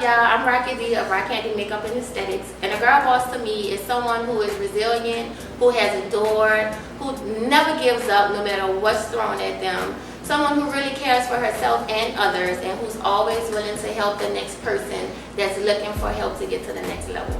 up, y'all? I'm Rocky D of Rock Candy Makeup and Aesthetics, and a girl boss to me is someone who is resilient, who has endured, who never gives up no matter what's thrown at them, someone who really cares for herself and others, and who's always willing to help the next person that's looking for help to get to the next level.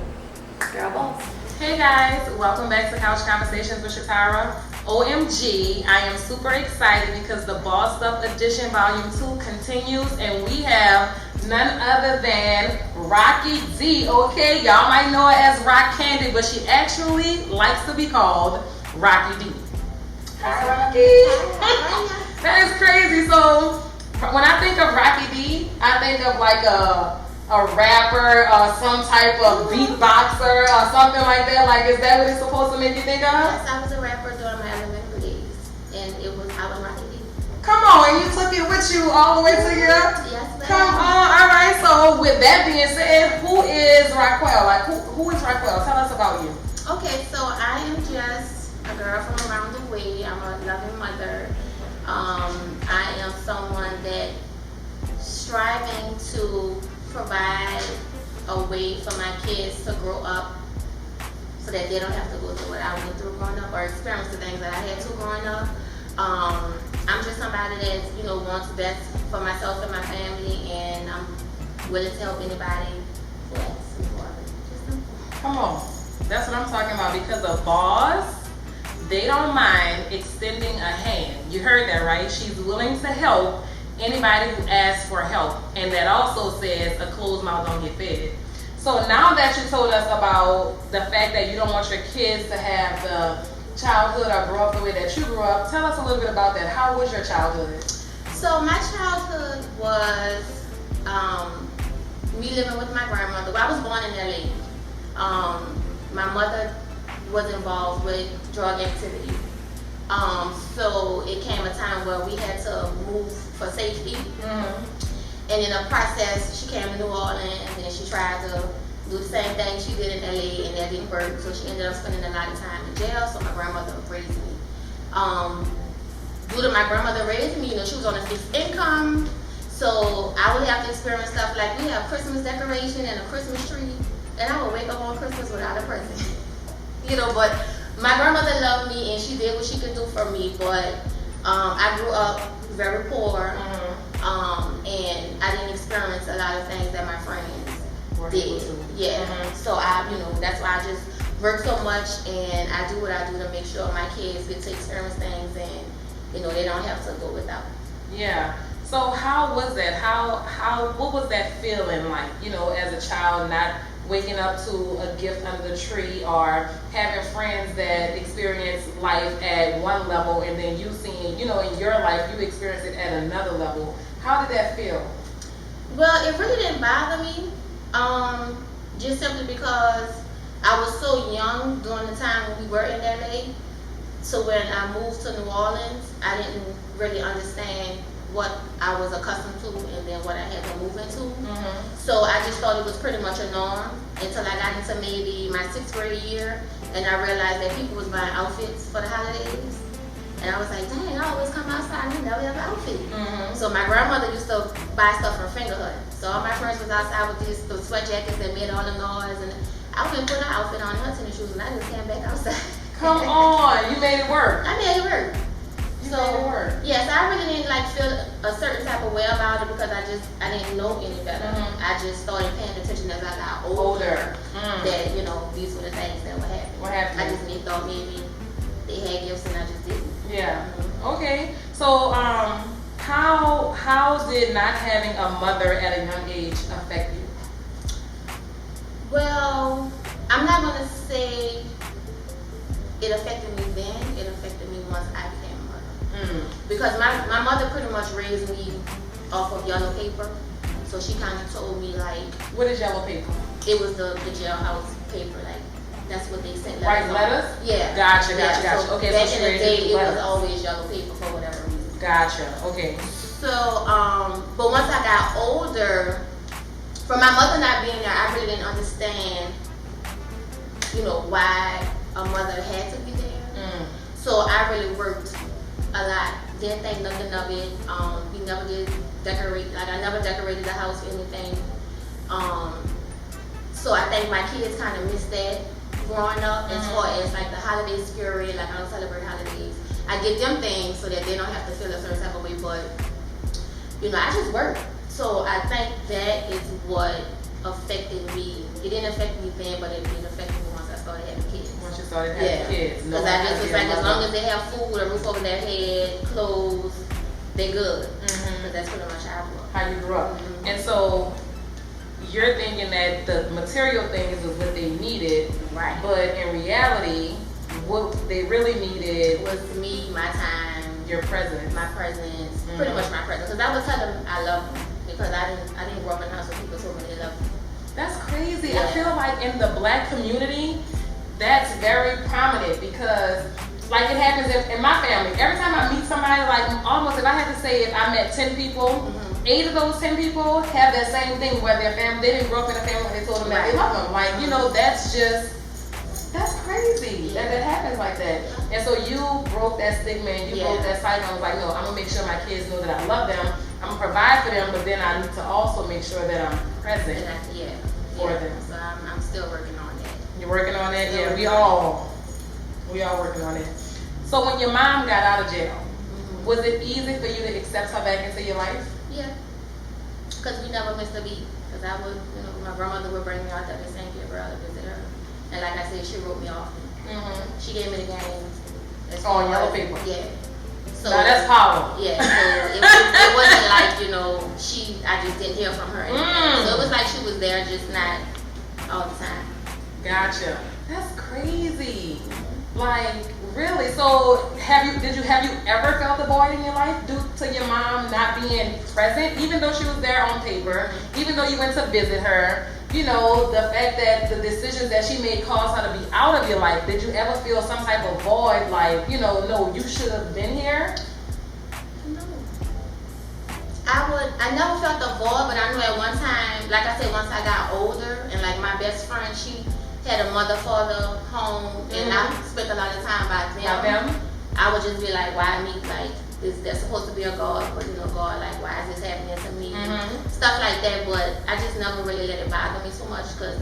Girl boss. Hey guys, welcome back to Couch Conversations with Shatara. OMG, I am super excited because the Bossed Up Edition Volume 2 continues, and we have none other than Rocky D, okay? Y'all might know her as Rock Candy, but she actually likes to be called Rocky D. Hi, Rocky. That is crazy. So, when I think of Rocky D, I think of like a rapper or some type of beatboxer or something like that. Like, is that what it's supposed to make you think of? Yes, I was a rapper during my elementary days, and I was Rocky D. Come on, and you took it with you all the way to your... Yes, ma'am. Come on, all right. So, with that being said, who is Raquel? Like, who is Raquel? Tell us about you. Okay, so I am just a girl from around the way. I'm a loving mother. I am someone that striving to provide a way for my kids to grow up so that they don't have to go through what I went through growing up or experience the things that I had to growing up. I'm just somebody that, wants best for myself and my family, and I'm willing to help anybody who asks for it. Come on. That's what I'm talking about, because a boss, they don't mind extending a hand. You heard that, right? She's willing to help anybody who asks for help. And that also says a closed mouth don't get fed. So now that you told us about the fact that you don't want your kids to have the childhood or grow up the way that you grew up, tell us a little bit about that. How was your childhood? So my childhood was me living with my grandmother. Well, I was born in LA. My mother was involved with drug activity. So it came a time where we had to move for safety. Mm-hmm. And in the process, she came to New Orleans, and then she tried to do the same thing she did in LA, and that didn't work. So she ended up spending a lot of time in jail. So my grandmother raised me. Due to my grandmother raising me, she was on a fixed income. So I would have to experience stuff like we have Christmas decoration and a Christmas tree, and I would wake up on Christmas without a present. But my grandmother loved me, and she did what she could do for me. But I grew up very poor, and I didn't experience a lot of things that my friends did. Yeah. Mm-hmm. So that's why I just work so much, and I do what I do to make sure my kids get to experience things, and they don't have to go without. Yeah. So how was that? What was that feeling like? As a child, not waking up to a gift under the tree, or having friends that experience life at one level, and then you seeing, in your life, you experience it at another level. How did that feel? Well, it really didn't bother me, just simply because I was so young during the time when we were in LA. So when I moved to New Orleans, I didn't really understand what I was accustomed to and then what I had to move into. Mm-hmm. So I just thought it was pretty much a norm until I got into maybe my 6th grade year, and I realized that people was buying outfits for the holidays. And I was like, dang, I always come outside and never have an outfit. Mm-hmm. So my grandmother used to buy stuff from Fingerhut. So all my friends was outside with the sweat jackets that made all the noise, and I went and put an outfit on, her tennis shoes, and I just came back outside. Come on, you made it work. I made it work. Yes, I really didn't feel a certain type of way about it because I didn't know any better. Mm-hmm. I just started paying attention as I got older. That these were the things that would happen. What happened? I just thought maybe they had gifts and I just didn't. Yeah. Mm-hmm. Okay. So how did not having a mother at a young age affect you? Well, I'm not gonna say it affected me then. It affected me once I became a mother. Because my mother pretty much raised me off of yellow paper. So she kind of told me What is yellow paper? It was the jailhouse paper, that's what they sent. Write letters? Yeah. Gotcha. So okay. Back so in the day, it was always yellow paper for whatever reason. Gotcha. Okay. So, but once I got older, from my mother not being there, I really didn't understand, why a mother had to be there. So I really worked a lot. Didn't think nothing of it. We never did decorate. I never decorated the house or anything. So I think my kids kind of miss that growing up as far as like the holiday spirit. Like I don't celebrate holidays. I get them things so that they don't have to feel a certain type of way. But you know, I just work. So I think that is what affected me. It didn't affect me then, but it did affect me once I started having kids. Once you started having kids. Because I just was like, as long as they have food, a roof over their head, clothes, they good. Because that's pretty much how I grew up. How you grew up. And so you're thinking that the material things was what they needed. Right. But in reality, what they really needed was me, my time, your presence. My presence, pretty much my presence. Because I would tell them I love them. Because I didn't grow up in a house where people told me they love me. That's crazy. Yeah. I feel like in the Black community, that's very prominent because like it happens in my family. Every time I meet somebody, like almost if I had to say if I met 10 people, 8 of those 10 people have that same thing where their family, they didn't grow up in a family where they told them that they love them. Like, you know, that's crazy that it happens like that. And so you broke that stigma and you broke that cycle. I was like, no, I'm gonna make sure my kids know that I love them. I'm gonna provide for them, but then I need to also make sure that I'm present for them. So I'm still working on that. You're working on that? Yeah, we all working on it. So when your mom got out of jail, was it easy for you to accept her back into your life? Yeah, because we never missed a beat. Because I would, you know, my grandmother would bring me out there to St. Gabriel to visit her. And like I said, she wrote me often. She gave me the game. On yellow paper? Yeah. So now that's power. Yeah, so it wasn't like, you know, I just didn't hear from her anymore. So it was like she was there, just not all the time. Gotcha. That's crazy. Like, really? So did you ever felt the void in your life due to your mom not being present, even though she was there on paper, even though you went to visit her? You know, the fact that the decisions that she made caused her to be out of your life. Did you ever feel some type of void, like, you know, no, you should have been here? No. I never felt the void, but I knew at one time, like I said, once I got older, and like my best friend, she had a mother-father home, and I spent a lot of time by them. I would just be like, why me? Like, there's supposed to be a God, but you know, God, like, why is this happening to me? Stuff like that, but I just never really let it bother me so much because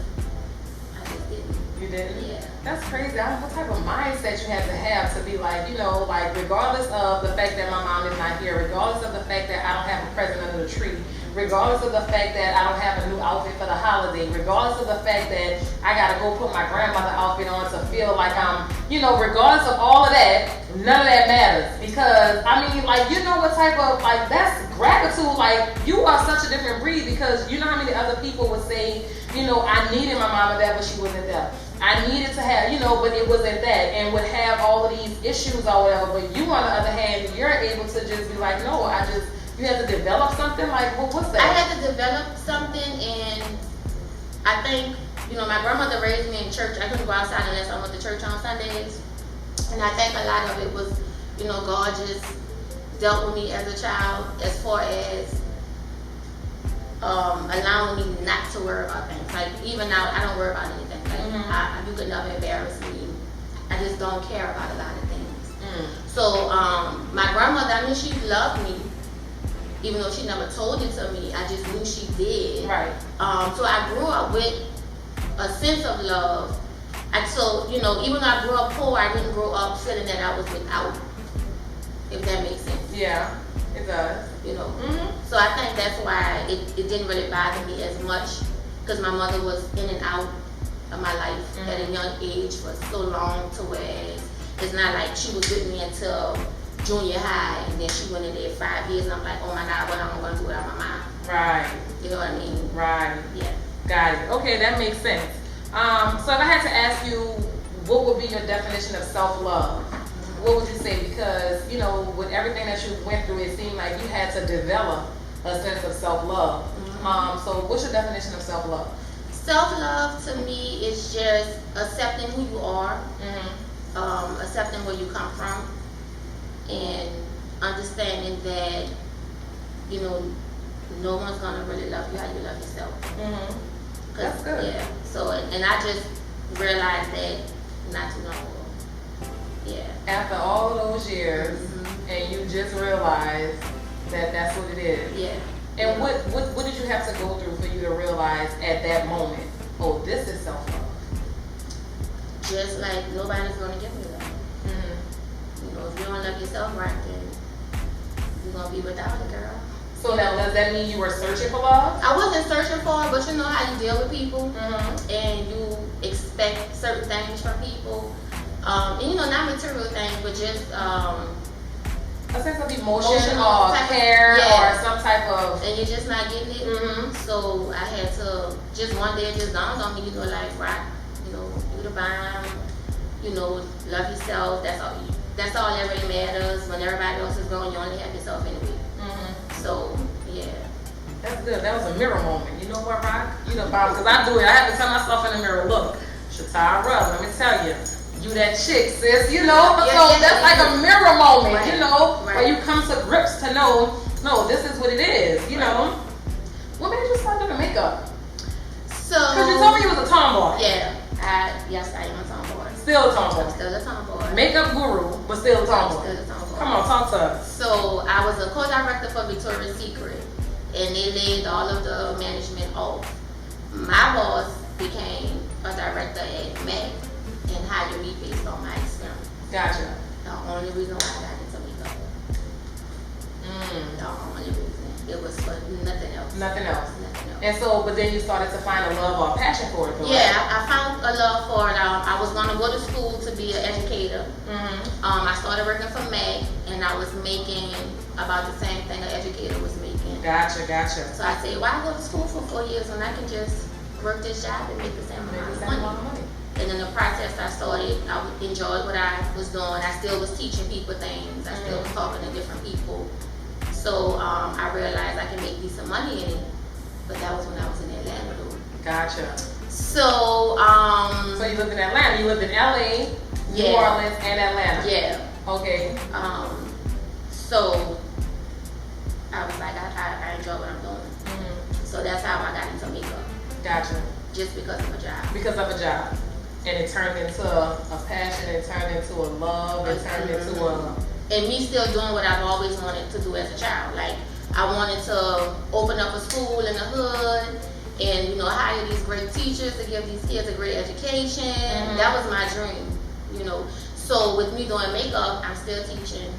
I just didn't. You didn't? Yeah. That's crazy. I don't know what type of mindset you have to be like, you know, like regardless of the fact that my mom is not here, regardless of the fact that I don't have a present under the tree, regardless of the fact that I don't have a new outfit for the holiday, regardless of the fact that I gotta go put my grandmother outfit on to feel like I'm, you know, regardless of all of that, none of that matters. Because, I mean, like, you know what type of, like, that's gratitude. Like, you are such a different breed because you know how many other people would say, you know, I needed my mama there, but she wasn't there. I needed to have, you know, but it wasn't that, and would have all of these issues or whatever. But you, on the other hand, you're able to just be like, no, you had to develop something? Like, what's that? I had to develop something, and I think, you know, my grandmother raised me in church. I couldn't go outside unless I went to church on Sundays. And I think a lot of it was, you know, God just dealt with me as a child as far as allowing me not to worry about things. Like, even now, I don't worry about anything. Like, you could never embarrass me. I just don't care about a lot of things. So, my grandmother, I mean, she loved me. Even though she never told it to me, I just knew she did. Right. So I grew up with a sense of love. So, you know, even though I grew up poor, I didn't grow up feeling that I was without, if that makes sense. Yeah, it does. You know? So I think that's why it didn't really bother me as much, because my mother was in and out of my life at a young age for so long, to where it's not like she was with me until junior high, and then she went in there 5 years, and I'm like, oh my God, what am I going to do without my mom? Right. You know what I mean? Right. Yeah. Got it. Okay, that makes sense. So if I had to ask you, what would be your definition of self-love? What would you say? Because, you know, with everything that you went through, it seemed like you had to develop a sense of self-love. So what's your definition of self-love? Self-love to me is just accepting who you are, accepting where you come from, and understanding that, you know, no one's gonna really love you how you love yourself. That's good. Yeah. So, and I just realized that not too long ago. Yeah. After all of those years, and you just realized that that's what it is. Yeah. And what did you have to go through for you to realize at that moment, oh, this is self-love? Just like nobody's gonna give me that. You know, if you don't love yourself right, then you're gonna be without it, girl. So now, does that mean you were searching for love? I wasn't searching for it, but you know how you deal with people, Mm-hmm. and you expect certain things from people. And you know, not material things, but just A sense of emotion Emotional or type of- care yeah. or some type of. and you're just not getting it. Mm-hmm. So I had to just one day it just dawned on me, you know, like rock, you know, do the bomb, you know, love yourself. That's all that really matters. When everybody else is growing, you only have yourself anyway. Mm-hmm. So yeah. That's good. That was a mirror moment. You know what, Rock? You know, because I do it. I have to tell myself in the mirror, look, Shatara, let me tell you, you that chick, sis. You know, Yeah, so yeah, that's yeah. like a mirror moment. Right. You know, Right. where you come to grips to know, no, this is what it is. You know, what made you start doing makeup? So Because you told me you was a tomboy. yeah, yes, I am a tomboy. Still a I'm tomboy. still a tomboy. Makeup guru, but still a I'm tomboy. still a tomboy. Come on, talk to us. So I was a co-director for Victoria's Secret, and they laid all of the management off. My boss became a director at MAC and hired me based on my experience. Gotcha. The only reason why I got into makeup. The only reason. It was for nothing else. Nothing else. Nothing else. And so, but then you started to find a love or a passion for it, though, Yeah, I found a love for it. I was going to go to school to be an educator. Mm-hmm. I started working for MAC, and I was making about the same thing an educator was making. Gotcha. So I said, why go to school for 4 years when I can just work this job and make the same Maybe amount it's of that money? amount of money. And in the process, I enjoyed what I was doing. I still was teaching people things. I still was talking to different people. So I realized I can make decent money in it. But that was when I was in Atlanta, though. Gotcha. So, So you lived in Atlanta. You lived in LA, New Yeah. Orleans, and Atlanta. yeah. Okay. So I was like, I enjoy what I'm doing. Mm-hmm. So that's how I got into makeup, Gotcha. just because of a job. Because of a job. And it turned into a passion, it turned into a love, it turned into a... And me still doing what I've always wanted to do as a child. Like, I wanted to open up a school in the hood and, you know, hire these great teachers to give these kids a great education. That was my dream, you know. So with me doing makeup, I'm still teaching.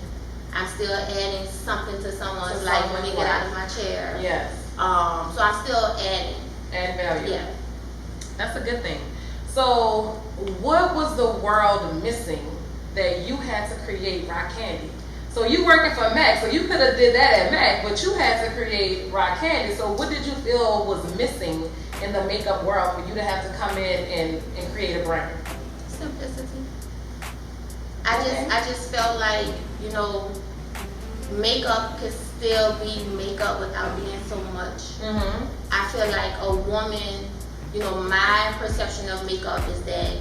I'm still adding something to someone's life when they get out of my chair. Yes. So I'm still adding. Add value. Yeah. That's a good thing. So what was the world missing that you had to create Rock Candy? So you working for MAC, so you could have did that at MAC, but you had to create Rock Candy. So what did you feel was missing in the makeup world for you to have to come in and create a brand? Simplicity. I just felt like, you know, makeup could still be makeup without being so much. Mm-hmm. I feel like a woman, you know, my perception of makeup is that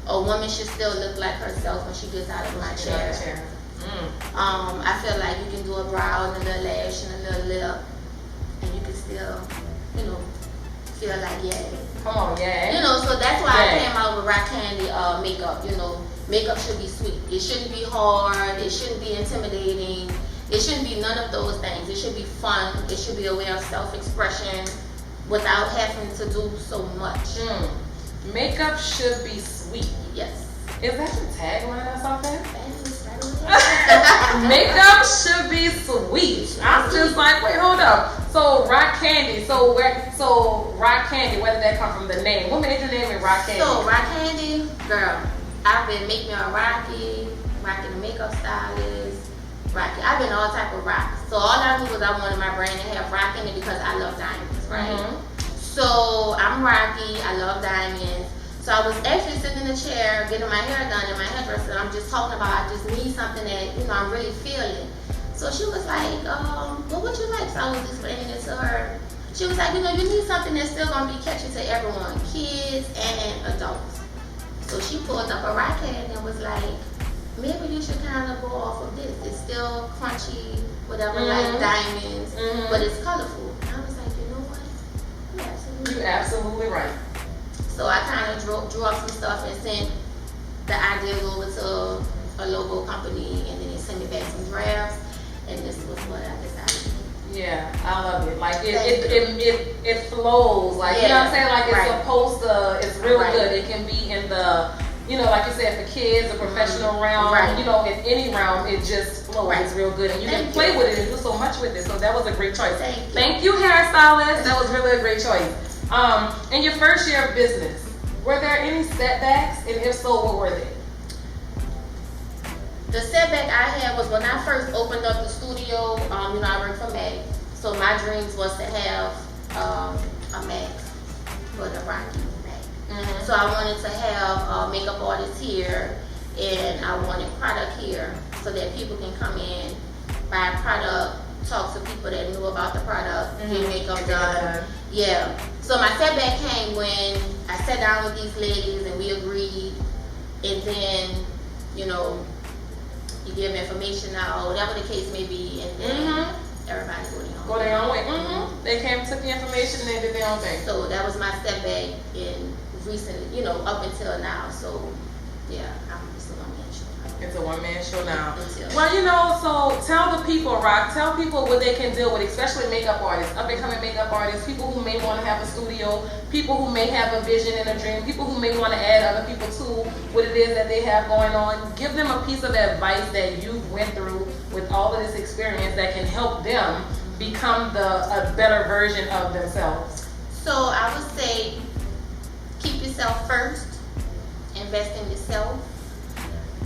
a woman should still look like herself when she gets out of my chair. I feel like you can do a brow and a little lash and a little lip, and you can still, you know, feel like yeah. Come on, yeah. You know, so that's why I Yeah. came out with Rock Candy makeup. You know, makeup should be sweet. It shouldn't be hard. It shouldn't be intimidating. It shouldn't be none of those things. It should be fun. It should be a way of self-expression without having to do so much. Makeup should be sweet. Yes. Is that your tagline or something? That is right over there. Makeup should be sweet. I'm just like, wait, hold up. So Rock Candy. So Rock Candy. Where did that come from? The name. What made you name it Rock Candy? So Rock Candy, girl, I've been making a Rocky the makeup stylist, Rocky. I've been all type of rocks. So all I knew was I wanted my brand to have rock in it because I love diamonds, right? So I'm Rocky. I love diamonds. So I was actually sitting in a chair getting my hair done in my hairdresser, and I'm just talking about I just need something that, you know, I'm really feeling. So she was like, well, what you like? So I was explaining it to her. She was like, you know, you need something that's still gonna be catchy to everyone, kids and adults. So she pulled up a Rock Candy and was like, maybe you should kind of go off of this. It's still crunchy, whatever, like diamonds, but it's colorful. And I was like, you know what? You're absolutely right. So I kind of drew up some stuff and sent the ideas over to a logo company, and then they sent me back some drafts, and this was what I decided. Yeah, I love it. Like Thank it flows. Like you know what I'm saying? Like it's Right. supposed to. It's real Right. good. It can be in the, you know, like you said, for kids, the professional realm. Right. You know, in any realm, it just flows. Right. It's real good, and you can Thank play you. with it and do so much with it. So that was a great choice. Thank Thank you. you, hairstylist. That was really a great choice. In your first year of business, were there any setbacks, and if so, what were they? The setback I had was when I first opened up the studio. You know, I worked for Mac, so my dreams was to have a Mac, but a Rocky Mac. So I wanted to have makeup artists here, and I wanted product here so that people can come in, buy a product, talk to people that knew about the product, get makeup done. Yeah. So my setback came when I sat down with these ladies and we agreed, and then, you know, you give information out, whatever the case may be, and then everybody Go their own way. They came, took the information, and they did their own thing. So that was my setback in recently, you know, up until now. So yeah, I'm just a one-man show. It's a one-man show now. Until Well, you know, so tell the people, Rock, tell people what they can deal with, especially makeup artists, up-and-coming makeup artists, people who may want to have a studio, people who may have a vision and a dream, people who may want to add other people to what it is that they have going on. Give them a piece of advice that you went through with all of this experience that can help them become a better version of themselves. So I would say, keep yourself first. Invest in yourself.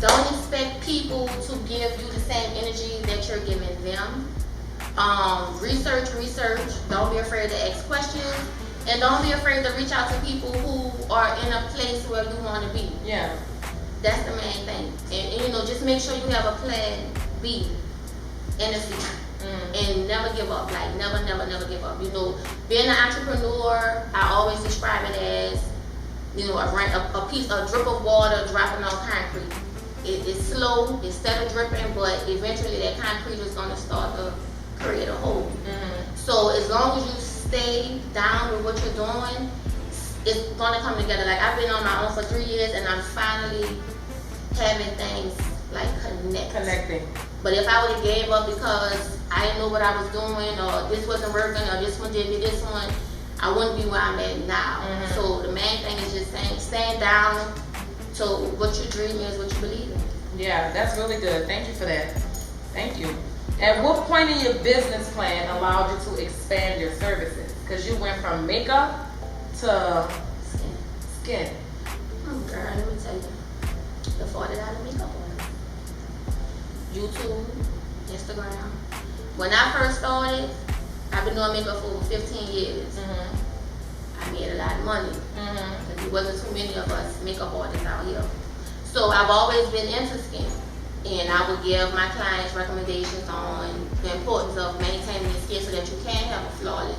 Don't expect people to give you the same energy that you're giving them. Research. Don't be afraid to ask questions. And don't be afraid to reach out to people who are in a place where you want to be. Yeah. That's the main thing. And you know, just make sure you have a plan B and a C. And never give up. Like never give up. You know, being an entrepreneur, I always describe it as, you know, a drip of water dropping on concrete. It's slow, it's steady dripping, but eventually that concrete is going to start to create a hole. So as long as you stay down with what you're doing, it's going to come together. Like I've been on my own for 3 years, and I'm finally having things like Connecting. But if I would have gave up because I didn't know what I was doing, or this wasn't working, or this one didn't do this one, I wouldn't be where I'm at now. So the main thing is just staying down to what your dream is, what you believe in. Yeah, that's really good. Thank you for that. Thank you. At what point in your business plan allowed you to expand your services? Because you went from makeup to skin. Girl, let me tell you. The $40 makeup oil. YouTube, Instagram. When I first started, I've been doing makeup for over 15 years. I made a lot of money. There wasn't too many of us makeup artists out here. So I've always been into skin. And I would give my clients recommendations on the importance of maintaining your skin so that you can have a flawless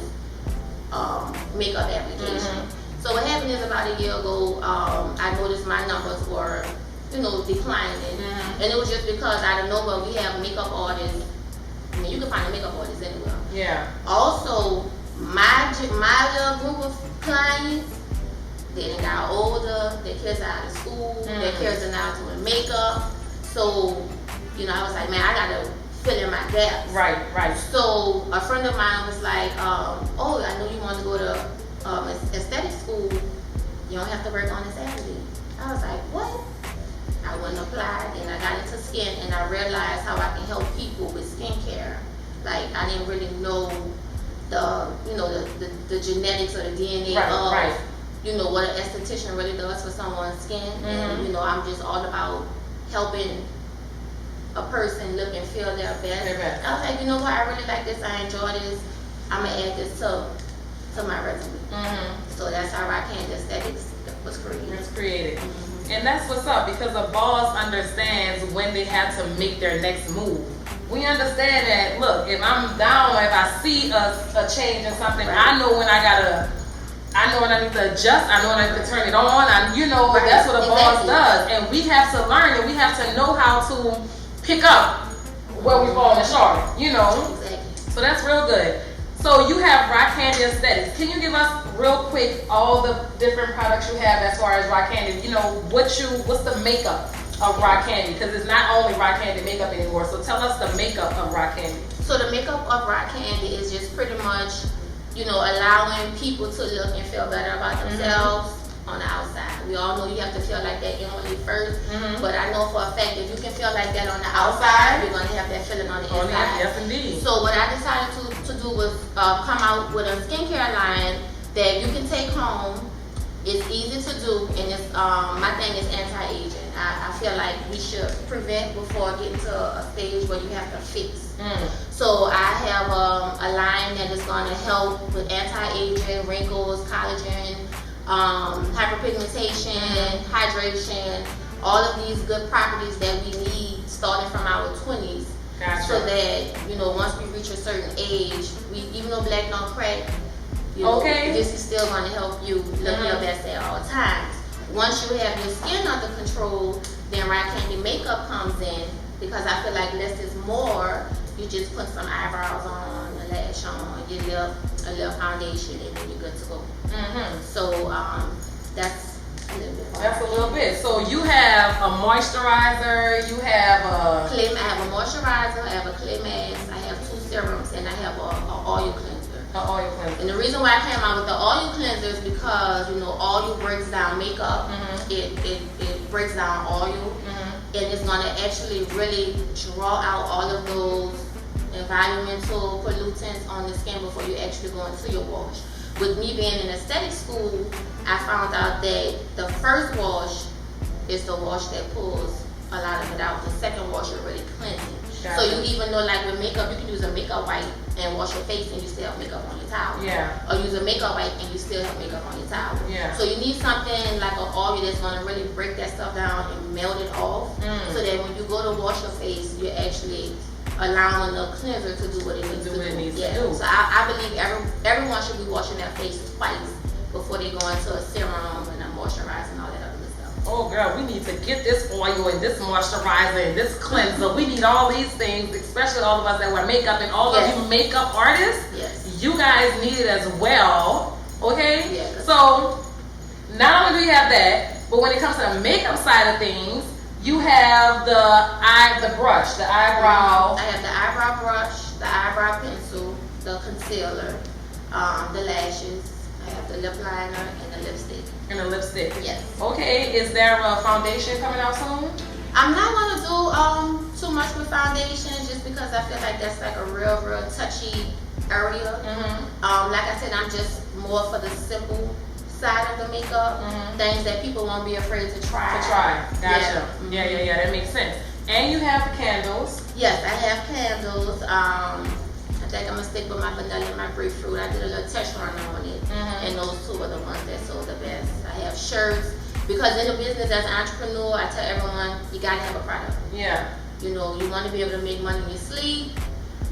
makeup application. So what happened is about a year ago, I noticed my numbers were, you know, declining. And it was just because out of nowhere we have makeup artists. I mean, you can find a makeup artist anywhere. Yeah. Also, my little group of clients, they done got older, their kids are out of school, their kids are now doing makeup. So, you know, I was like, man, I gotta fill in my gaps. Right. So a friend of mine was like, oh, I know you want to go to aesthetic school. You don't have to work on a Saturday. I was like, what? I went and applied, and I got into skin, and I realized how I can help people with skincare. Like, I didn't really know the genetics or the DNA of, you know, what an esthetician really does for someone's skin. And, you know, I'm just all about helping a person look and feel their best. I was like, you know what, I really like this, I enjoy this, I'm gonna add this to my resume. So that's how Rock Candy Aesthetics was created. It's created. And that's what's up, because a boss understands when they have to make their next move. We understand that, look, if I'm down or if I see a change in something, I know when I need to adjust, I know when I need to turn it on, that's what a boss does. And we have to learn, and we have to know how to pick up where we fall short, you know? Exactly. So that's real good. So you have Rock Candy Aesthetics. Can you give us real quick all the different products you have as far as Rock Candy? You know, what's the makeup of Rock Candy? Because it's not only Rock Candy makeup anymore. So tell us the makeup of Rock Candy. So the makeup of Rock Candy is just pretty much, you know, allowing people to look and feel better about themselves on the outside. We all know you have to feel like that inwardly first, but I know for a fact if you can feel like that on the outside, you're gonna have that feeling on the inside. Yes, indeed. So what I decided to do was come out with a skincare line that you can take home. It's easy to do, and it's my thing is anti-aging. I feel like we should prevent before getting to a stage where you have to fix. So I have a line that is going to help with anti-aging, wrinkles, collagen, hyperpigmentation, hydration, all of these good properties that we need starting from our 20s. Gotcha. So that, you know, once we reach a certain age, we, even though black don't crack, you know, this is still going to help you look your best at all times. Once you have your skin under control, then Rock Candy makeup comes in, because I feel like less is more. You just put some eyebrows on, a lash on, your lip, a little foundation, and then you're good to go. So that's a little bit. That's a little bit. So you have a moisturizer, you have a clay. I have a moisturizer, I have a clay mask, I have 2 serums, and I have a oil cleanser. Oil cleanser. And the reason why I came out with the oil cleanser is because, you know, oil breaks down makeup. It breaks down oil, and it's gonna actually really draw out all of those environmental pollutants on the skin before you actually go into your wash. With me being in aesthetic school, I found out that the first wash is the wash that pulls a lot of it out. The second wash is really cleansing. So you even know, like with makeup, you can use a makeup wipe and wash your face and you still have makeup on your towel. Or use a makeup wipe and you still have makeup on your towel. So you need something like an oil that's going to really break that stuff down and melt it off, so that when you go to wash your face, you're actually allowing the cleanser to do what it needs to do. So I believe everyone should be washing their face twice before they go into a serum and a moisturizer and all that other good stuff. Oh girl, we need to get this oil and this moisturizer and this cleanser. We need all these things, especially all of us that wear makeup, and all of you makeup artists. You guys need it as well. Okay? So not only do you have that, but when it comes to the makeup side of things, you have the brush, the eyebrow. I have the eyebrow brush, the eyebrow pencil, the concealer, the lashes. I have the lip liner and the lipstick. And the lipstick. Yes. Okay. Is there a foundation coming out soon? I'm not gonna do too much with foundation, just because I feel like that's like a real touchy area. Like I said, I'm just more for the simple side of the makeup, things that people won't be afraid to try. Gotcha. Yeah, that makes sense. And you have candles. Yes, I have candles. I think I'm gonna stick with my vanilla and my grapefruit. I did a little test run on it, and those 2 are the ones that sold the best. I have shirts, because in the business as an entrepreneur, I tell everyone, you gotta have a product. You know, you want to be able to make money in your sleep.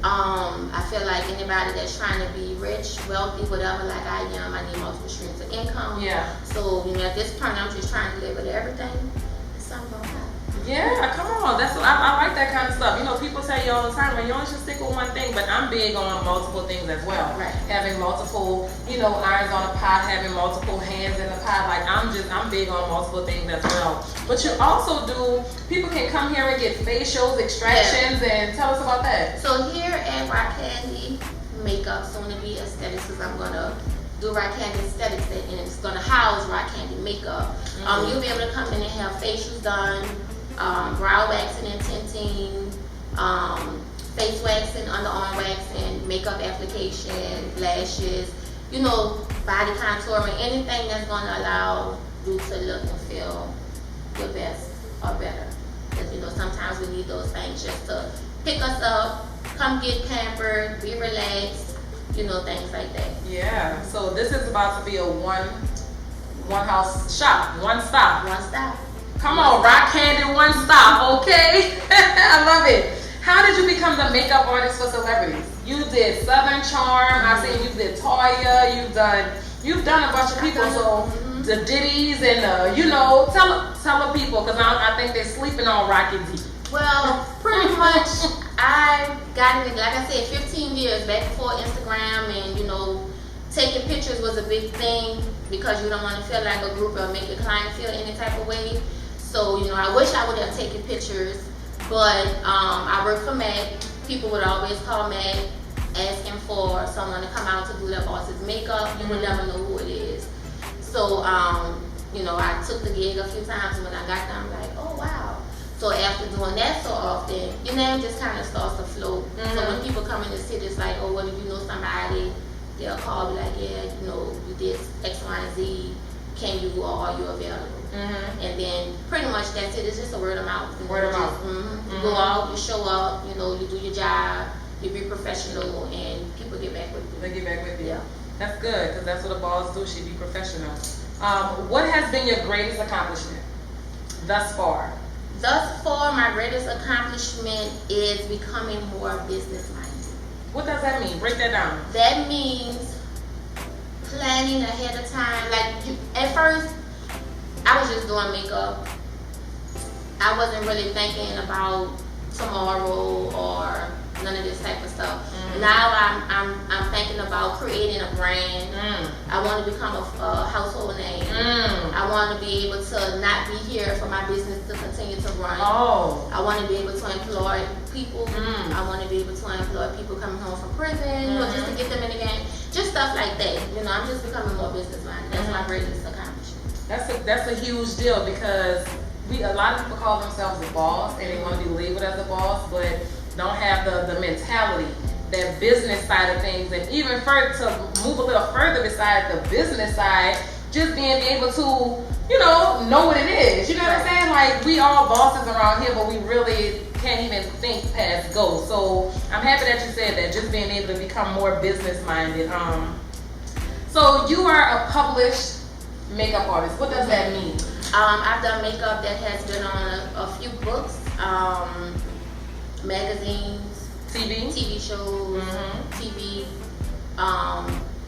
I feel like anybody that's trying to be rich, wealthy, whatever, like I am, I need multiple streams of income. So, you know, at this point, I'm just trying to live with everything. Something gonna happen. Yeah, come on. That's what I like that kind of stuff. You know, people tell you all the time, you only should stick with one thing, but I'm big on multiple things as well. Having multiple, you know, irons on a pot, having multiple hands in the pot. Like I'm big on multiple things as well. But you also do, people can come here and get facials, extractions, and tell us about that. So here at Rock Candy Makeup, soon to be aesthetics, because I'm gonna do Rock Candy Aesthetics, and it's gonna house Rock Candy Makeup. You'll be able to come in and have facials done, brow waxing and tinting, face waxing, underarm waxing, makeup application, lashes, you know, body contouring, anything that's going to allow you to look and feel your best or better. Because, you know, sometimes we need those things just to pick us up, come get pampered, be relaxed, you know, things like that. Yeah, so this is about to be a one house shop, one stop. Come on, Rock Candy, one stop, okay? I love it. How did you become the makeup artist for celebrities? You did Southern Charm. I've seen you did Toya. You've done a bunch of people. So the Diddy's and you know, tell the people, because I think they're sleeping on Rocky D. Well, pretty much I got it, like I said, 15 years back before Instagram, and you know, taking pictures was a big thing because you don't want to feel like a group or make your client feel any type of way. So, you know, I wish I would have taken pictures, but I work for MAC, people would always call me asking for someone to come out to do their boss's makeup. You would never know who it is. So, you know, I took the gig a few times, and when I got there, I'm like, oh wow. So after doing that so often, your name just kind of starts to float. So when people come in the city, it's like, oh, well, if you know somebody, they'll call, be like, yeah, you know, you did X, Y, and Z. Can you, or are you available? And then pretty much that's it. It's just a word of mouth. You know, Word of mouth. You go out, you show up, you know, you do your job, you be professional, and people get back with you. They get back with you. Yeah. That's good, because that's what a boss do. She be professional. What has been your greatest accomplishment thus far? Thus far, my greatest accomplishment is becoming more business-minded. What does that mean? Break that down. That means planning ahead of time. Like, at first, I was just doing makeup. I wasn't really thinking about tomorrow or none of this type of stuff. Now I'm thinking about creating a brand. I want to become a household name. I want to be able to not be here for my business to continue to run. I want to be able to employ people. I want to be able to employ people coming home from prison, you know, just to get them in the game. Just stuff like that. You know, I'm just becoming more business minded. That's my greatest accomplishment. That's a huge deal, because a lot of people call themselves a boss and they want to be labeled as a boss, but don't have the mentality, that business side of things, and even further to move a little further beside the business side, just being able to, you know what it is. You know what I'm saying? Like, we all bosses around here, but we really can't even think past go. So I'm happy that you said that, just being able to become more business minded. So you are a published makeup artist. What does that mean? I've done makeup that has been on a few books, magazines, TV shows, TV,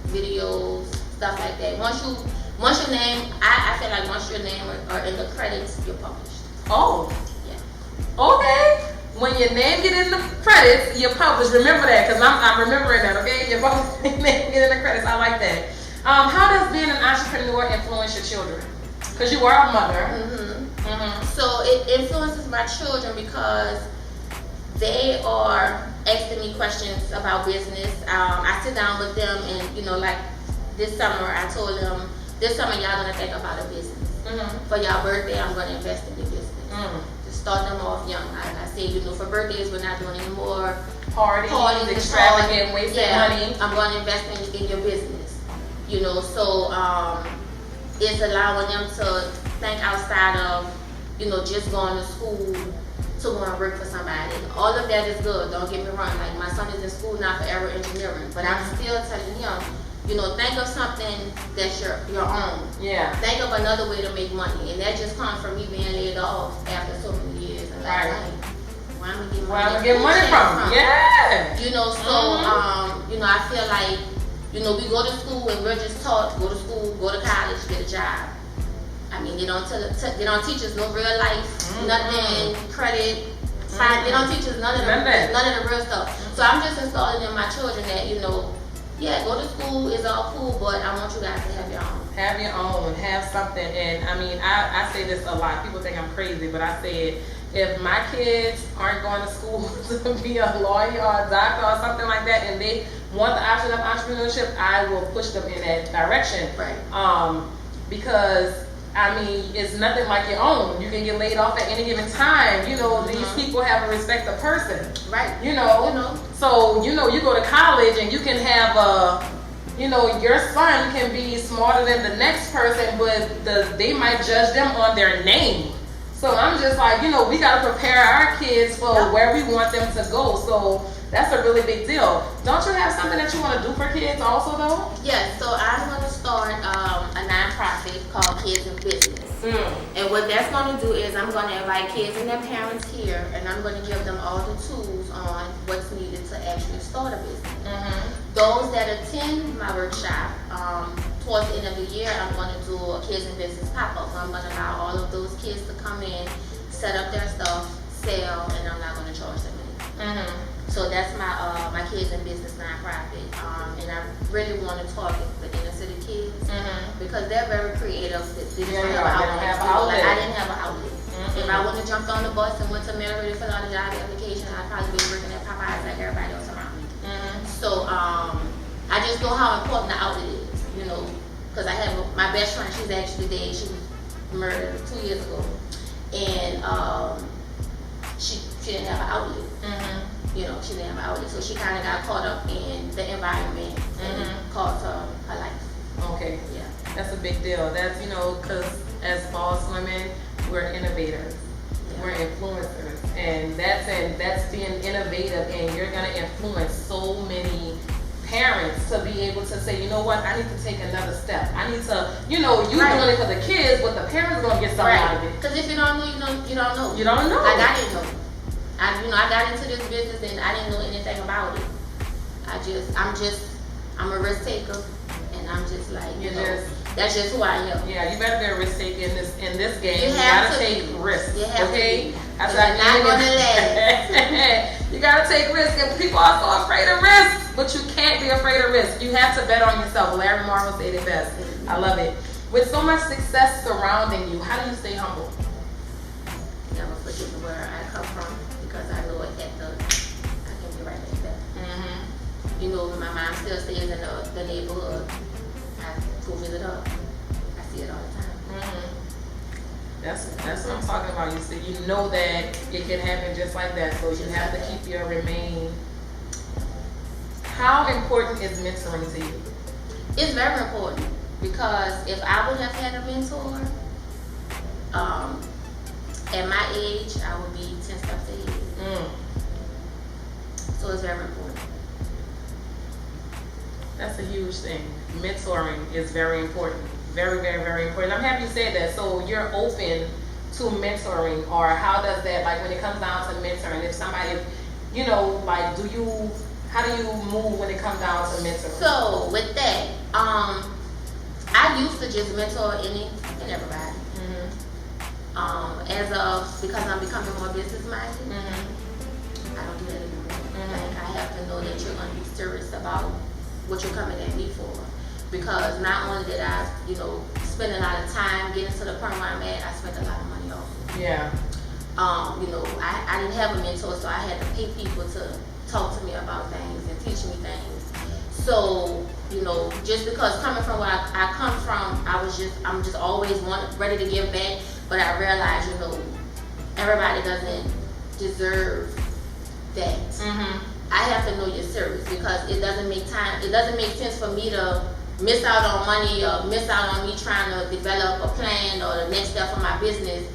videos, stuff like that. Once your name, I feel like once your name are in the credits, you're published. Oh. Yeah. Okay. When your name get in the credits, you're published. Remember that, because I'm remembering that, okay? Your name get in the credits. I like that. How does being an entrepreneur influence your children? Because you are a mother. So it influences my children because they are asking me questions about business. I sit down with them, and you know, like this summer, I told them, this summer y'all gonna think about a business. For y'all birthday, I'm gonna invest in your business. To start them off young. I say, you know, for birthdays, we're not doing any more parties, extravagant, wasting money. I'm gonna invest in your business. You know, so it's allowing them to think outside of, you know, just going to school to go and work for somebody. All of that is good, don't get me wrong. Like, my son is in school now for aeroengineering, but I'm still telling him, you know, think of something that's your own. Yeah. Think of another way to make money, and that just comes from me being laid off after so many years. And like, where I'm gonna get money from? Yeah. You know, so you know, I feel like, you know, we go to school and we're just taught, go to school, go to college, get a job. I mean, they don't teach us no real life, nothing, credit, they don't teach us none of the real stuff. So I'm just installing in my children that, you know, yeah, go to school is all cool, but I want you guys to have your own. Have your own, have something. And I mean, I say this a lot. People think I'm crazy, but I say it. If my kids aren't going to school to be a lawyer or a doctor or something like that, and they want the option of entrepreneurship, I will push them in that direction. Right. Because I mean, it's nothing like your own. You can get laid off at any given time. You know, these people have a respect of person. Right. You know. So, you know, you go to college and you can have your son can be smarter than the next person, but they might judge them on their name. So I'm just like, you know, we got to prepare our kids for where we want them to go. So that's a really big deal. Don't you have something that you want to do for kids also, though? Yes, so I'm going to start a nonprofit called Kids in Business. And what that's going to do is I'm going to invite kids and their parents here, and I'm going to give them all the tools on what's needed to actually start a business. Those that attend my workshop, towards the end of the year, I'm going to do a Kids in Business pop-up. I'm going to allow all of those kids to come in, set up their stuff, sell, and I'm not going to charge them anything. So that's my Kids in Business nonprofit, and I really want to target the inner city kids because they're very creative. They just don't have an outlet. Like, I didn't have an outlet. If I wouldn't have jumped on the bus and went to Mary to fill out a job application, I'd probably be working at Popeyes at just know how important the outlet is, you know, because I have my best friend. She's actually dead. She was murdered 2 years ago, and she didn't have an outlet. You know, she didn't have an outlet, so she kind of got caught up in the environment and cost her life. Okay. Yeah. That's a big deal. That's, you know, because as boss women, we're innovators. Yeah. We're influencers. And that's being innovative, and you're going to influence so many parents to be able to say, you know what, I need to take another step. I need to, you know, you Right. doing it for the kids, but the parents are going to get something out of it. Because if you don't know, you don't know. You don't know. Like I didn't know. I got into this business and I didn't know anything about it. I'm a risk taker, and I'm just like, that's just who I am. Yeah, you better be a risk taker in this game. You You have gotta to take be. risks. You have to okay? be. That's You're like not gonna last. You gotta take risks, and people are so afraid of risks, but you can't be afraid of risk. You have to bet on yourself. Larry Marvel said it best. I love it. With so much success surrounding you, how do you stay humble? Never forget where I come from, because I know I can be right back there. You know, my mom still stays in the neighborhood. I go visit her. I see it all the time. That's what I'm talking about. You see, you know that it can happen just like that, so you have to keep your remain. How important is mentoring to you? It's very important, because if I would have had a mentor, at my age, I would be 10 steps ahead. So it's very important. That's a huge thing. Mentoring is very important. Very, very, very important. I'm happy you said that. So you're open to mentoring, or how does that, like when it comes down to mentoring, if somebody, you know, like how do you move when it comes down to mentoring? So with that, I used to just mentor any and everybody. Because I'm becoming more business minded, I don't do that anymore. Like, I have to know that you're going to be serious about what you're coming at me for. Because not only did I, you know, spend a lot of time getting to the point where I'm at, I spent a lot of money on it. Yeah. You know, I didn't have a mentor, so I had to pay people to talk to me about things and teach me things. So, you know, just because coming from where I come from, I'm just always ready to give back. But I realize, you know, everybody doesn't deserve that. I have to know you're serious, because it doesn't make sense for me to miss out on money, or miss out on me trying to develop a plan or the next step for my business,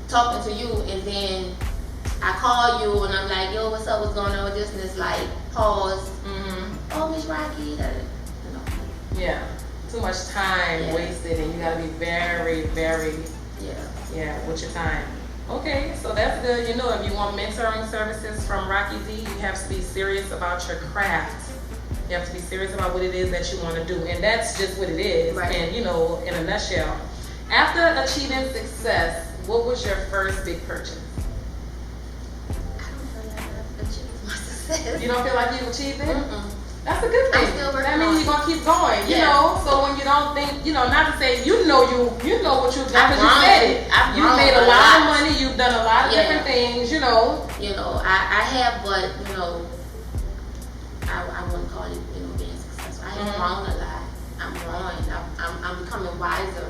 talking to you, and then I call you and I'm like, yo, what's up, what's going on with this? And it's like, pause. Oh, Miss Rocky, you know. Yeah. Too much time wasted, and you gotta be very, very with your time. Okay, so that's good. You know, if you want mentoring services from Rocky D, you have to be serious about your craft. You have to be serious about what it is that you want to do, and that's just what it is. Right. And you know, in a nutshell, after achieving success, what was your first big purchase? I don't feel like I've achieved my success. You don't feel like you achieved it? That's a good thing. I'm still working That means on you're gonna keep going, you know. So when you don't think, you know, not to say you know what you've done, because you said it. You've made a lot of money. You've done a lot of different things, you know. You know, I have, but you know, I wouldn't call it, you know, being successful. I have grown a lot. I'm growing. I'm becoming wiser.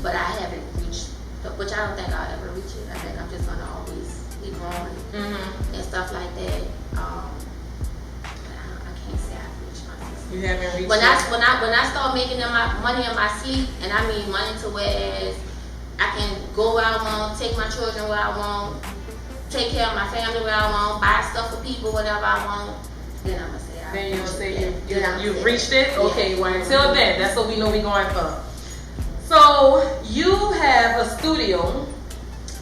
But I haven't reached, which I don't think I'll ever reach it. I think I'm just gonna always be growing and stuff like that. You haven't reached when I start making money in my sleep, and I mean money to where I can go where I want, take my children where I want, take care of my family where I want, buy stuff for people whatever I want, then I'm gonna say then you'll say you've reached it. Okay, well until then, that's what we know we're going for. So you have a studio,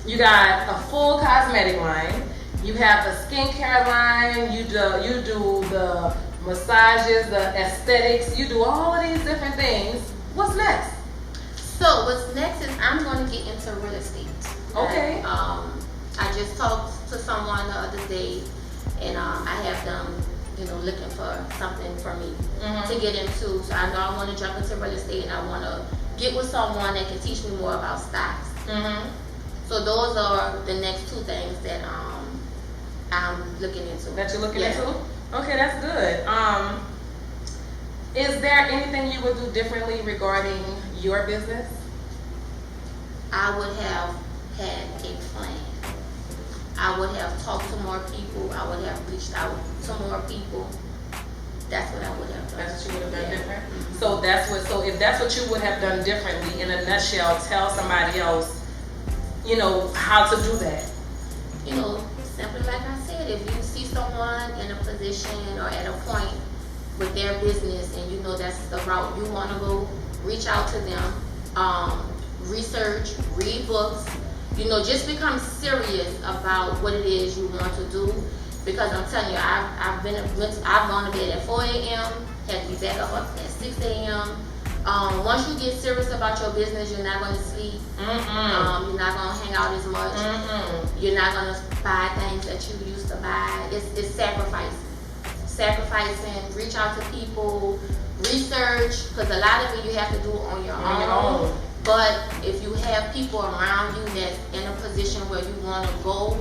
you got a full cosmetic line, you have a skincare line, you do the massages, the aesthetics, you do all of these different things. What's next? So what's next is I'm going to get into real estate. Okay. I just talked to someone the other day, and I have them, you know, looking for something for me to get into. So I know I want to jump into real estate, and I want to get with someone that can teach me more about stocks. So those are the next two things that I'm looking into. That you're looking into? Okay, that's good. Is there anything you would do differently regarding your business? I would have had a plan. I would have talked to more people. I would have reached out to more people. That's what I would have done. That's what you would have done Yeah. different? Mhm. So that's what, so if that's what you would have done differently, in a nutshell, tell somebody else, you know, how to do that. You know, simply like I said, if you see someone in a position or at a point with their business and you know that's the route you want to go, reach out to them, research, read books, you know, just become serious about what it is you want to do. Because I'm telling you, I've gone to bed at 4 a.m., had to be back up at 6 a.m. Once you get serious about your business, you're not going to sleep. You're not going to hang out as much. You're not going to buy things that you used to buy. It's sacrificing. Reach out to people, research, because a lot of it you have to do on your own. But if you have people around you that's in a position where you want to go,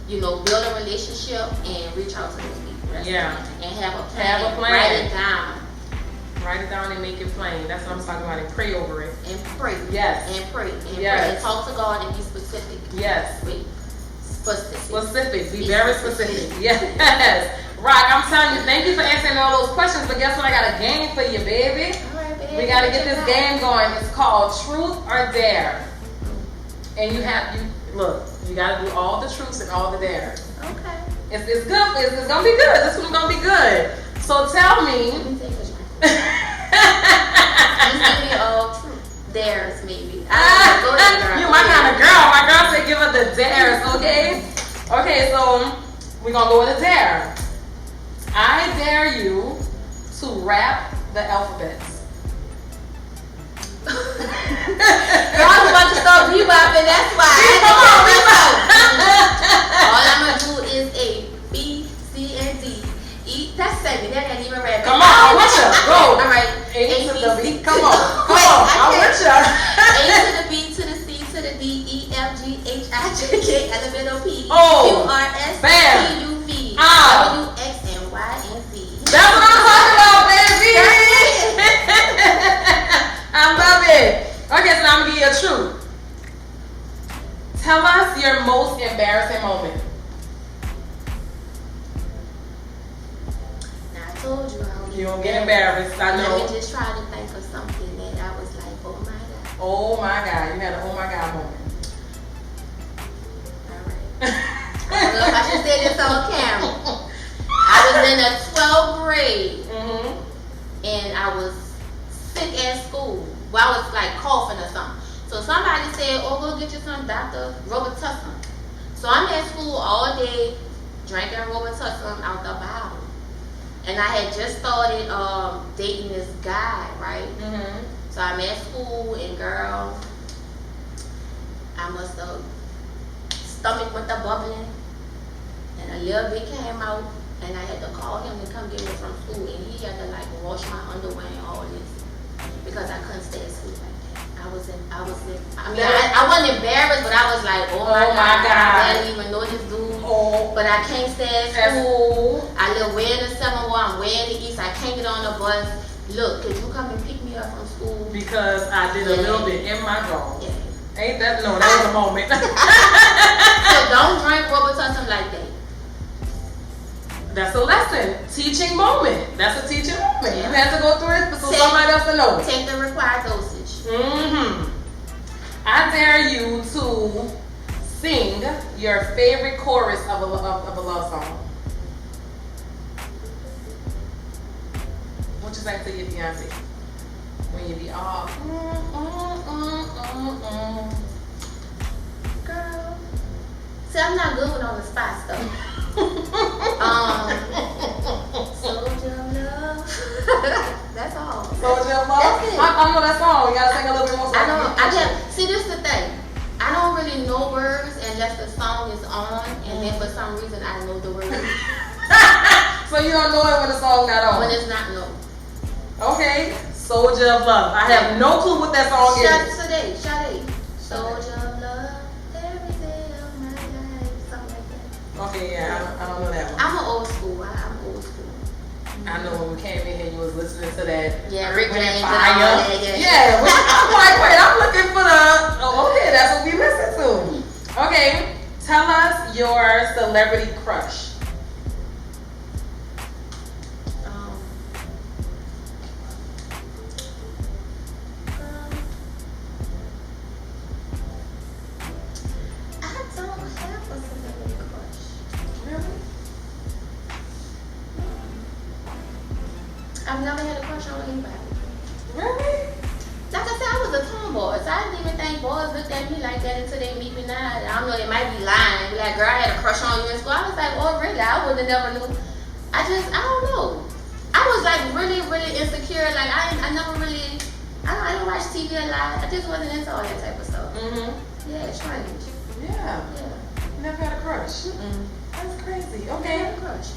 you know, build a relationship and reach out to those people. That's Yeah. it. And have a plan. Have a plan. Write it down. Write it down and make it plain. That's what I'm talking about. And pray over it. And pray. Yes. And pray. And Yes. pray. And talk to God and be specific. Yes. Be specific. Specific. Be very specific. Yes. Rock, I'm telling you, thank you for answering all those questions. But guess what? I got a game for you, baby. All right, baby. We got to get this game going. It's called Truth or Dare. And you got to do all the truths and all the dares. Okay. It's good. It's going to be good. This one's going to be good. So tell me. Let me take a drink. Just give me all truth. Dares, maybe. I don't know. Go ahead, girl. You my kind of girl. My girl said give her the dares, okay? Okay, so we're going to go with a dare. I dare you to rap the alphabets. Girl, I'm about to start bebopping, that's why. Come on, bebop. All I'm going to do is A, B, C, and D. E, that's second. That ain't even right. Come on, I'm with you. Go. All right. A to the B. Come on. Come Wait, on. I'm with you. A to the B to the C to the D, E, F, G, H, I, J, K, L, M, N, O, P, Q, Oh. R, S, T, Bam. U, V, Ah. W, X, and Y, and Z. That's what I'm talking about, baby. I love it. Okay, so now I'm going to give you a truth. Tell us your most embarrassing moment. Now, I told you I was You don't get embarrassed, I know. Let me just try to think of something that I was like, oh my God. Oh my God, you had a oh my God moment. All right. I don't know if I should say this on camera. I was in the 12th grade and I was sick at school. Well, I was like coughing or something. So somebody said, oh, go get you some Dr. Robitussin. So I'm at school all day drinking Robitussin out the bottle. And I had just started dating this guy, right? So I'm at school and girl, I must have stomach went up bubbling and a little bit came out and I had to call him to come get me from school and he had to like wash my underwear and all this because I couldn't stay at school like that. I wasn't embarrassed, but I was like, oh my God, I didn't even know this dude. But I can't stay at school. I live way in the 7 where I'm way in the east. I can't get on the bus. Look, could you come and pick me up from school? Because I did a little bit in my drawers. Yeah. Ain't that, no, that was a moment. So don't drink Robitussin like that. That's a lesson. Teaching moment. That's a teaching moment. You have to go through it so somebody else to know. Take the required dosage. I dare you to sing your favorite chorus of a love song. What you say to your fiance when you be all Girl. See, I'm not good with on the spot stuff. Soldier of love. That's all. Soldier of Love? That's it. I know that song. You gotta sing a little bit more. See, this is the thing. I don't really know words unless the song is on, and then for some reason I know the words. So you don't know it when the song not on? When it's not known. Okay. Soldier of Love. I have no clue what that song is. Sade. Soldier of love, every day of my life, something like that. Okay, yeah, I don't know that one. I'm an old school. I'm old school. I know when we came in here, you was listening to that. Yeah, Rick Wind James and Fire. all that, Yeah, I'm like, wait, I'm looking for the. Oh, okay, that's what we listen to. Okay, tell us your celebrity crush. I don't have a celebrity crush. Really? I've never had a crush on anybody. Really? Like I said, I was a tomboy, so I didn't even think boys looked at me like that until they meet me now. I don't know, they might be lying. Be like, girl, I had a crush on you in school. I was like, oh, really? I would have never knew. I don't know. I was like really, really insecure. Like, I never really, I don't watch TV a lot. I just wasn't into all that type of stuff. Mm-hmm. Yeah, strange. Yeah. Yeah. You never had a crush. That's crazy. I Okay. had a crush.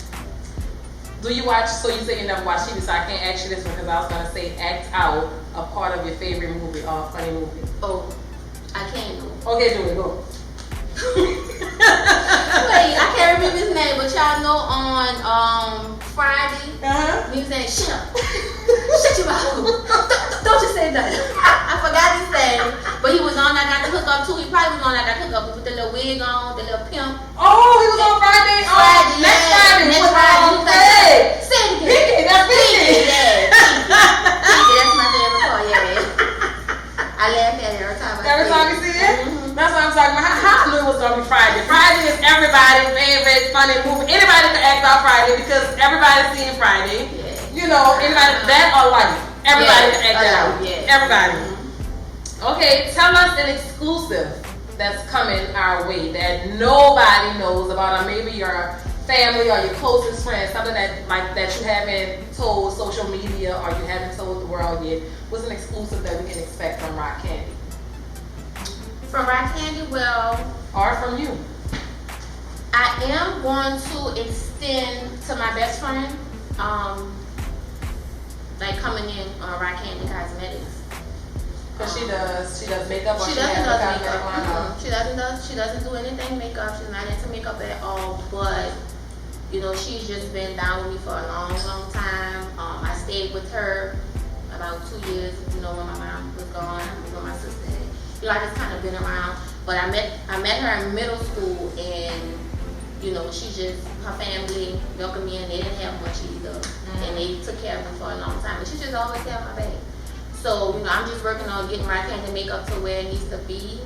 Do you watch? So you say you never watch TV, so I can't ask you this one because I was gonna say act out a part of your favorite movie or funny movie. Oh, I can't do. Okay, do it. Go. Wait, I can't remember his name, but y'all know on Friday, he was saying, shut up. Shut your mouth. Don't you say that. I forgot his name, but he was on I Got the Hook Up too. He probably was on I Got the Hook Up with the little wig on, the little pimp. Oh, he was on Friday. Next Friday. Next Friday. Hey, Say it again. Pinky, that's Pinky. Yeah, Pinky, that's my favorite part, yeah. I laugh at it every time I Every time you see it? Mhm. That's what I'm talking about. How I knew it was gonna be Friday. Friday is everybody's favorite funny movie. Anybody can act out Friday because everybody's seeing Friday. Yeah. You know, anybody that or like everybody Yeah, can act that out. yeah. Everybody. Mhm. Okay, tell us an exclusive that's coming our way that nobody knows about, or maybe your family or your closest friends, something that like that you haven't told social media or you haven't told the world yet. What's an exclusive that we can expect from Rock Candy? From Rock Candy, well, Or from you? I am going to extend to my best friend, like coming in on Rock Candy Cosmetics. Because she does makeup or She she doesn't has do a cosmetic makeup. line on? She doesn't do anything makeup. She's not into makeup at all. But you know, she's just been down with me for a long, long time. I stayed with her about 2 years. You know, when my mom was gone, when my sister had. You know, I just kind of been around. But I met her in middle school, and you know, her family welcomed me in. They didn't have much either, and they took care of me for a long time. But she just always had my back. So, you know, I'm just working on getting Rock Candy makeup to where it needs to be,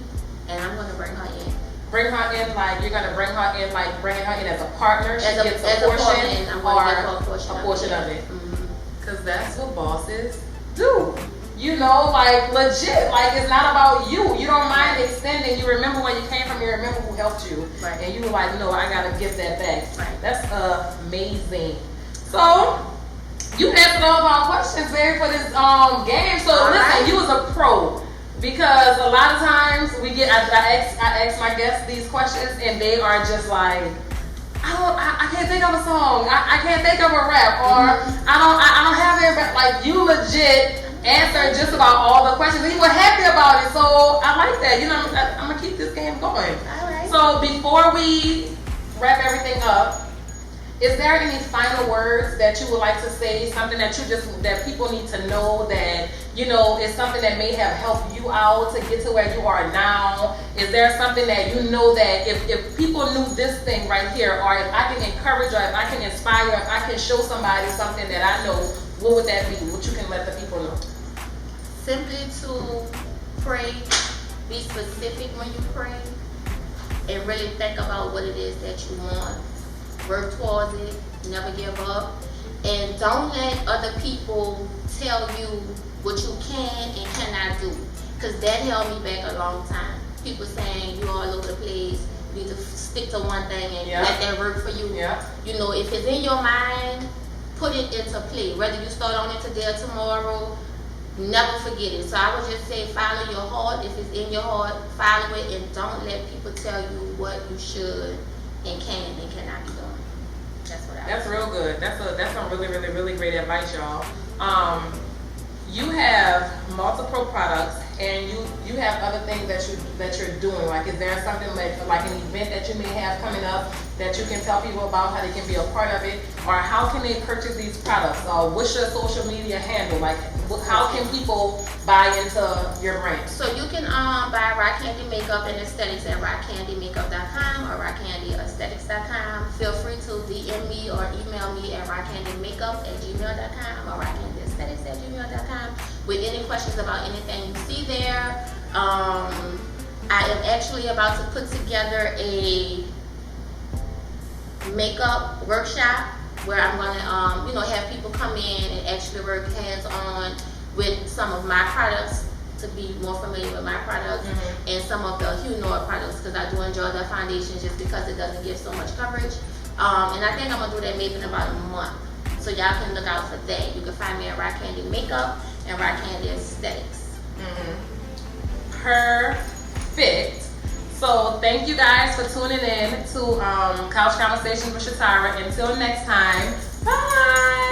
and I'm gonna bring her in. Bring her in like you're gonna bring her in like bringing her in as a partner. She As a gets portion, portion I'm or gonna give her a portion of it. Mhm. Cause that's what bosses do. You know, like legit. Like it's not about you. You don't mind extending. You remember where you came from. You remember who helped you, Right. and you were like, no, I gotta give that back. Right. That's amazing. So. You answered all of our questions, Barry, for this game. So All listen, right. you was a pro because a lot of times I ask my guests these questions and they are just like, I can't think of a song. I can't think of a rap, or I don't have it. But like you legit answered just about all the questions and you were happy about it. So I like that. You know, I'm gonna keep this game going. All right. So before we wrap everything up. Is there any final words that you would like to say? Something that that people need to know that, you know, is something that may have helped you out to get to where you are now? Is there something that you know that if people knew this thing right here, or if I can encourage, or if I can inspire, if I can show somebody something that I know, what would that be? What you can let the people know? Simply to pray, be specific when you pray, and really think about what it is that you want. Work towards it, never give up, and don't let other people tell you what you can and cannot do, because that held me back a long time. People saying you all over the place, you need to stick to one thing and let that work for you. Yeah. You know, if it's in your mind, put it into play. Whether you start on it today or tomorrow, never forget it. So I would just say follow your heart. If it's in your heart, follow it, and don't let people tell you what you should and can and cannot be done. That's real good. That's some really, really, really great advice, y'all. You have multiple products, and you have other things that you're doing. Like, is there something like an event that you may have coming up that you can tell people about, how they can be a part of it, or how can they purchase these products? What's your social media handle? Like, how can people buy into your brand? So you can buy Rock Candy Makeup and Aesthetics at rockcandymakeup.com or rockcandyaesthetics.com. Feel free to DM me or email me at rockcandymakeup@gmail.com or rockcandyaesthetics@gmail.com with any questions about anything you see there. I am actually about to put together a makeup workshop where I'm gonna have people come in and actually work hands-on with some of my products to be more familiar with my products and some of the Hue Noir products, because I do enjoy their foundations just because it doesn't give so much coverage. And I think I'm gonna do that maybe in about a month. So y'all can look out for that. You can find me at Rock Candy Makeup and Rock Candy Aesthetics. Perfect. So thank you guys for tuning in to Couch Conversations with Shatara. Until next time, bye.